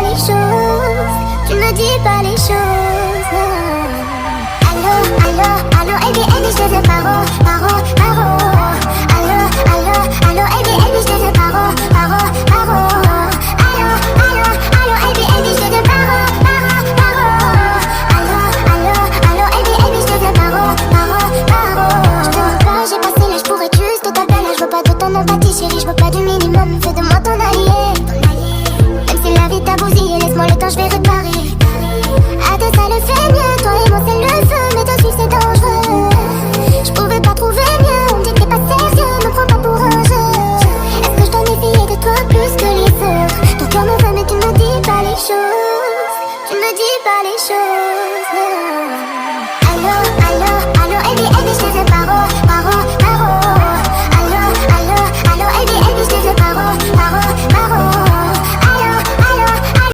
Les choses, tu me dis pas les choses. Allô, allô, allô, Elbi, Elbi, je te dis paro, paro, paro. Allô, allô, allô, Elbi, Elbi, je te dis paro, paro, paro. Allô, allô, allô, Elbi, Elbi, je te dis paro, paro, paro. Allô, allô, allô, Elbi, Elbi, je te dis paro, paro, paro. Je te veux pas, j'ai passé l'âge pour être juste ta belle. Je veux pas de ton empathie, chérie, je veux pas du minimum. Fais de moi ton allié. Même si la vie t'a bousillé, laisse-moi le temps, je vais réparer. À deux, ça le fait mieux. Toi et moi, c'est le feu, mais te suivre, c'est dangereux. Je pouvais pas trouver mieux. On me dit que t'es pas sérieux, me prends pas pour un jeu. Est-ce que je dois méfier de toi plus que les autres? Ton cœur me veut, mais tu me dis pas les choses. Tu me dis pas les choses.